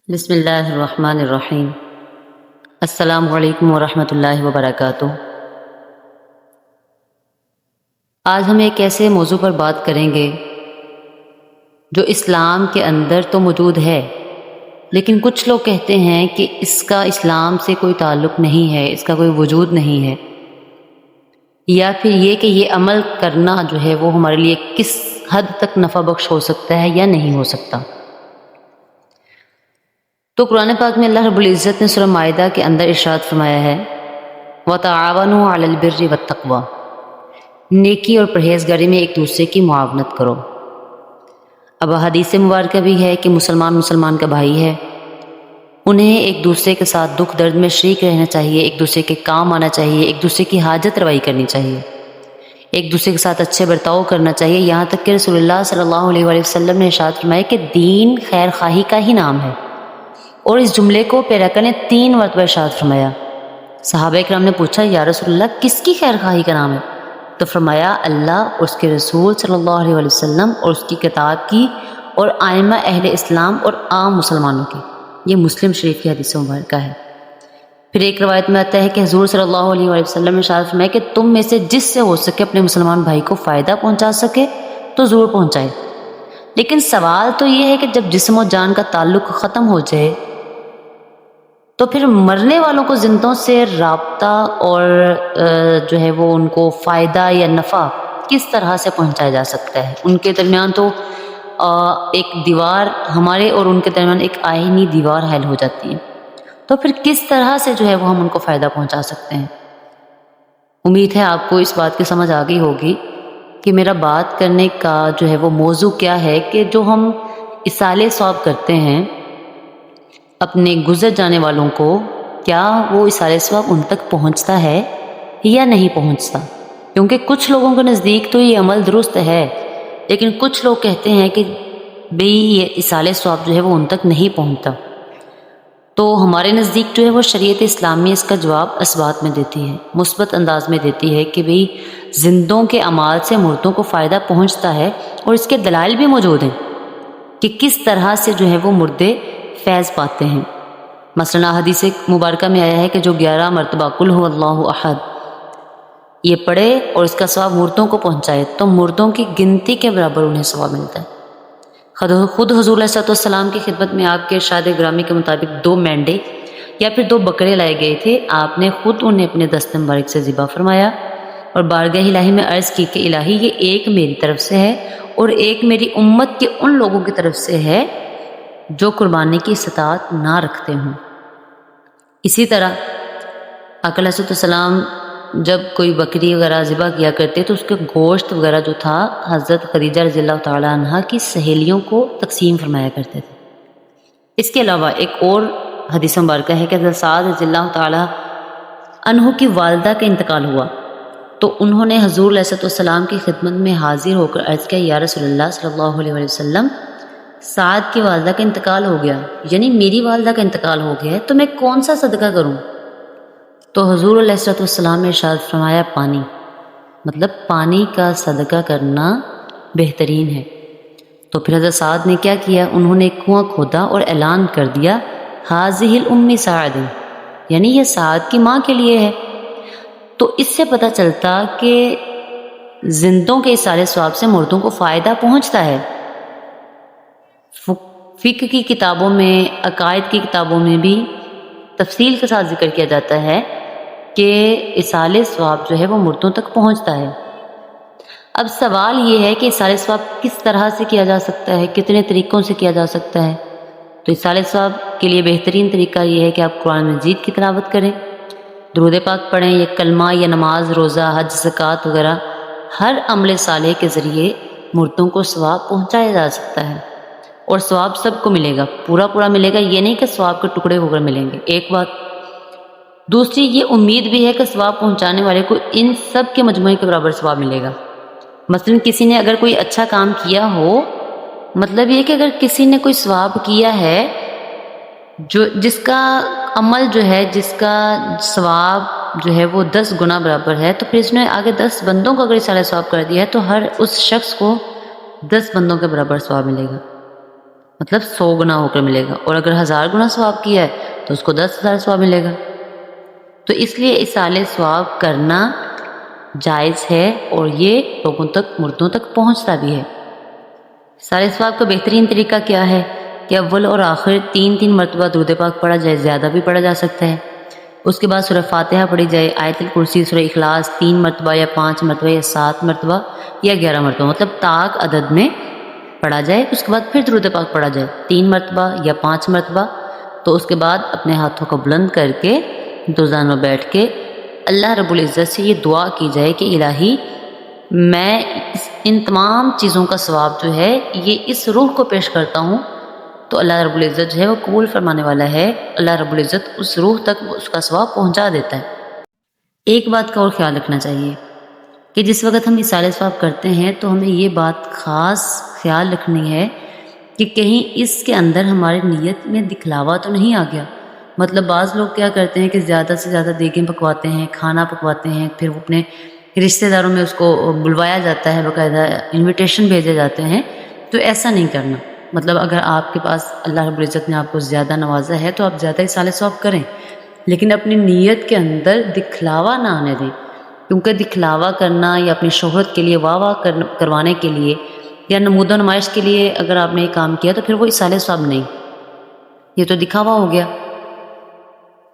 بسم اللہ الرحمن الرحیم۔ السلام علیکم ورحمۃ اللہ وبرکاتہ۔ آج ہم ایک ایسے موضوع پر بات کریں گے جو اسلام کے اندر تو موجود ہے، لیکن کچھ لوگ کہتے ہیں کہ اس کا اسلام سے کوئی تعلق نہیں ہے، اس کا کوئی وجود نہیں ہے، یا پھر یہ کہ یہ عمل کرنا جو ہے وہ ہمارے لیے کس حد تک نفع بخش ہو سکتا ہے یا نہیں ہو سکتا۔ تو قرآن پاک میں اللہ رب العزت نے سورہ مائدہ کے اندر ارشاد فرمایا ہے وَتَعَاوَنُوا عَلَى الْبِرِّ وَالتَّقْوَىٰ، نیکی اور پرہیزگاری میں ایک دوسرے کی معاونت کرو۔ اب حدیث مبارکہ بھی ہے کہ مسلمان کا بھائی ہے، انہیں ایک دوسرے کے ساتھ دکھ درد میں شریک رہنا چاہیے، ایک دوسرے کے کام آنا چاہیے، ایک دوسرے کی حاجت روائی کرنی چاہیے، ایک دوسرے کے ساتھ اچھے برتاؤ کرنا چاہیے، یہاں تک کہ رسول اللہ صلی اللہ علیہ وآلہ وسلم نے ارشاد فرمایا کہ دین خیر خواہی کا ہی نام ہے، اور اس جملے کو پیراکا نے 3 مرتبہ ارشاد فرمایا۔ صحابہ کرام نے پوچھا یا رسول اللہ کس کی خیر خواہی کا نام ہے؟ تو فرمایا اللہ اور اس کے رسول صلی اللہ علیہ وآلہ وسلم اور اس کی کتاب کی، اور ائمہ اہل اسلام اور عام مسلمانوں کی۔ یہ مسلم شریف کی حدیث مبارکہ ہے۔ پھر ایک روایت میں آتا ہے کہ حضور صلی اللہ علیہ وآلہ وسلم نے ارشاد فرمایا کہ تم میں سے جس سے ہو سکے اپنے مسلمان بھائی کو فائدہ پہنچا سکے تو ضرور پہنچائے، لیکن سوال تو یہ ہے کہ جب جسم و جان کا تعلق ختم ہو جائے تو پھر مرنے والوں کو زندوں سے رابطہ اور جو ہے وہ ان کو فائدہ یا نفع کس طرح سے پہنچایا جا سکتا ہے؟ ان کے درمیان تو ایک دیوار، ہمارے اور ان کے درمیان ایک آئینی دیوار حائل ہو جاتی ہے، تو پھر کس طرح سے جو ہے وہ ہم ان کو فائدہ پہنچا سکتے ہیں؟ امید ہے آپ کو اس بات کی سمجھ آ گئی ہوگی کہ میرا بات کرنے کا جو ہے وہ موضوع کیا ہے، کہ جو ہم اصالِ ثواب کرتے ہیں اپنے گزر جانے والوں کو، کیا وہ اصالِ ثواب ان تک پہنچتا ہے یا نہیں پہنچتا؟ کیونکہ کچھ لوگوں کے نزدیک تو یہ عمل درست ہے، لیکن کچھ لوگ کہتے ہیں کہ بھئی یہ اصالِ ثواب جو ہے وہ ان تک نہیں پہنچتا۔ تو ہمارے نزدیک جو ہے وہ شریعت اسلامی اس کا جواب اثبات میں دیتی ہے، مثبت انداز میں دیتی ہے کہ بھئی زندوں کے اعمال سے مردوں کو فائدہ پہنچتا ہے، اور اس کے دلائل بھی موجود ہیں کہ کس طرح سے جو ہے وہ مردے فیض پاتے ہیں۔ مثلا حدیث مبارکہ میں آیا ہے کہ جو 11 مرتبہ قل هو اللہ احد یہ پڑھے اور اس کا ثواب مردوں کو پہنچائے تو مردوں کی گنتی کے برابر انہیں ثواب ملتا ہے۔ خود حضور علیہ السلام کی خدمت میں آپ کے ارشاد گرامی کے مطابق 2 مینڈے یا پھر 2 بکرے لائے گئے تھے، آپ نے خود انہیں اپنے دست مبارک سے ذبح فرمایا اور بارگاہ الہی میں عرض کی کہ الہی یہ ایک میری طرف سے ہے اور ایک میری امت کے ان لوگوں کی طرف سے ہے جو قربانی کی استطاعت نہ رکھتے ہوں۔ اسی طرح آقا علیہ السلام جب کوئی بکری وغیرہ ذبح کیا کرتے تو اس کے گوشت وغیرہ جو تھا حضرت خدیجہ رضی اللہ تعالی عنہ کی سہیلیوں کو تقسیم فرمایا کرتے تھے۔ اس کے علاوہ ایک اور حدیث مبارکہ ہے کہ حضرت سعد رضی اللہ تعالی عنہ کی والدہ کا انتقال ہوا تو انہوں نے حضور علیہ السلام کی خدمت میں حاضر ہو کر عرض کیا یا رسول اللہ صلی اللہ علیہ وآلہ وسلم سعد کی والدہ کا انتقال ہو گیا، یعنی میری والدہ کا انتقال ہو گیا ہے، تو میں کون سا صدقہ کروں؟ تو حضور علیہ السلام نے ارشاد فرمایا پانی، مطلب پانی کا صدقہ کرنا بہترین ہے۔ تو پھر حضرت سعد نے کیا کیا؟ انہوں نے ایک کنواں کھودا اور اعلان کر دیا حاذہ الام سعد، یعنی یہ سعد کی ماں کے لیے ہے۔ تو اس سے پتہ چلتا کہ زندوں کے اصالِ ثواب سے مردوں کو فائدہ پہنچتا ہے۔ فقہ کی کتابوں میں، عقائد کی کتابوں میں بھی تفصیل کے ساتھ ذکر کیا جاتا ہے کہ اصالِ ثواب جو ہے وہ مردوں تک پہنچتا ہے۔ اب سوال یہ ہے کہ اصالِ ثواب کس طرح سے کیا جا سکتا ہے، کتنے طریقوں سے کیا جا سکتا ہے؟ تو اصالِ ثواب کے لیے بہترین طریقہ یہ ہے کہ آپ قرآن مجید کی تلاوت کریں، درود پاک پڑھیں، یا کلمہ یا نماز، روزہ، حج، زکوٰۃ وغیرہ ہر عمل صالح کے ذریعے مردوں کو ثواب پہنچایا جا سکتا ہے، اور ثواب سب کو ملے گا، پورا ملے گا، یہ نہیں کہ ثواب کے ٹکڑے ہو کر ملیں گے، ایک بات۔ دوسری یہ امید بھی ہے کہ ثواب پہنچانے والے کو ان سب کے مجموعے کے برابر ثواب ملے گا۔ مثلا کسی نے اگر کوئی اچھا کام کیا ہو، مطلب یہ کہ اگر کسی نے کوئی ثواب کیا ہے جس کا عمل جو ہے، جس کا ثواب جو ہے وہ 10 گنا برابر ہے، تو پھر اس نے آگے 10 بندوں کو اگر اصالِ ثواب کر دیا ہے تو ہر اس شخص کو 10 بندوں کے برابر ثواب ملے گا۔ مطلب 100 گنا ہو کر ملے گا، اور اگر 1000 گنا ثواب کیا ہے تو اس کو 10,000 ثواب ملے گا۔ تو اس لیے ایصال ثواب کرنا جائز ہے، اور یہ لوگوں تک، مردوں تک پہنچتا بھی ہے۔ ایصال ثواب کا بہترین طریقہ کیا ہے کہ اول اور آخر 3 مرتبہ درود پاک پڑھا جائے، زیادہ بھی پڑھا جا سکتا ہے۔ اس کے بعد سورہ فاتحہ پڑھی جائے، آیت الکرسی، سورہ اخلاص 3 مرتبہ یا 5 مرتبہ یا 7 مرتبہ یا 11 مرتبہ، مطلب طاق عدد میں پڑھا جائے۔ اس کے بعد پھر درود پاک پڑھا جائے 3 مرتبہ یا 5 مرتبہ۔ تو اس کے بعد اپنے ہاتھوں کو بلند کر کے دوزان میں بیٹھ کے اللہ رب العزت سے یہ دعا کی جائے کہ الہی میں ان تمام چیزوں کا ثواب جو ہے یہ اس روح کو پیش کرتا ہوں، تو اللہ رب العزت جو ہے وہ قبول فرمانے والا ہے۔ اللہ رب العزت اس روح تک اس کا ثواب پہنچا دیتا ہے۔ ایک بات کا اور خیال رکھنا چاہیے کہ جس وقت ہم ایصال ثواب کرتے ہیں تو ہمیں یہ بات خاص خیال رکھنی ہے کہ کہیں اس کے اندر ہماری نیت میں دکھلاوا تو نہیں آ گیا۔ مطلب بعض لوگ کیا کرتے ہیں کہ زیادہ سے زیادہ دیگیں پکواتے ہیں، کھانا پکواتے ہیں، پھر وہ اپنے رشتہ داروں میں اس کو بلوایا جاتا ہے، باقاعدہ انویٹیشن بھیجے جاتے ہیں۔ تو ایسا نہیں کرنا۔ مطلب اگر آپ کے پاس اللہ رب العزت نے آپ کو زیادہ نوازا ہے تو آپ زیادہ ایصال ثواب کریں، لیکن اپنی نیت کے اندر دکھلاوا نہ آنے دیں، کیونکہ دکھلاوا کرنا یا اپنی شہرت کے لیے واہ واہ کروانے کے لیے یا نمود و نمائش کے لیے اگر آپ نے یہ کام کیا تو پھر وہ ایصال ثواب نہیں، یہ تو دکھاوا ہو گیا،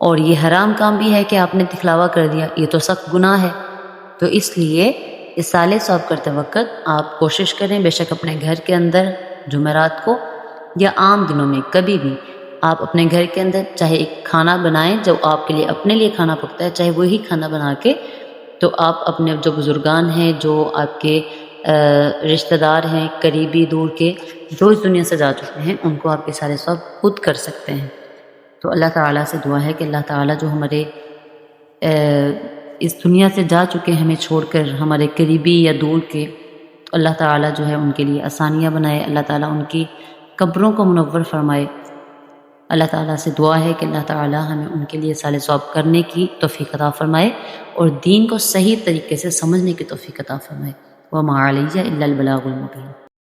اور یہ حرام کام بھی ہے کہ آپ نے دکھلاوا کر دیا، یہ تو سخت گناہ ہے۔ تو اس لیے ایصال ثواب کرتے وقت آپ کوشش کریں، بے شک اپنے گھر کے اندر جمعرات کو یا عام دنوں میں کبھی بھی آپ اپنے گھر کے اندر چاہے ایک کھانا بنائیں جو آپ کے لیے اپنے لیے کھانا پکتا ہے، چاہے وہی کھانا بنا کے تو آپ اپنے جو بزرگان ہیں، جو آپ کے رشتہ دار ہیں، قریبی دور کے، جو اس دنیا سے جا چکے ہیں، ان کو آپ ایصال ثواب خود کر سکتے ہیں۔ تو اللہ تعالیٰ سے دعا ہے کہ اللہ تعالیٰ جو ہمارے اس دنیا سے جا چکے ہمیں چھوڑ کر، ہمارے قریبی یا دور کے، تو اللہ تعالیٰ جو ہے ان کے لیے آسانیاں بنائے، اللہ تعالیٰ ان کی قبروں کو منور فرمائے۔ اللہ تعالیٰ سے دعا ہے کہ اللہ تعالیٰ ہمیں ان کے لیے ایصال ثواب کرنے کی توفیق عطا فرمائے اور دین کو صحیح طریقے سے سمجھنے کی توفیق عطا فرمائے۔ وما علیہ الا البلاغ المبین۔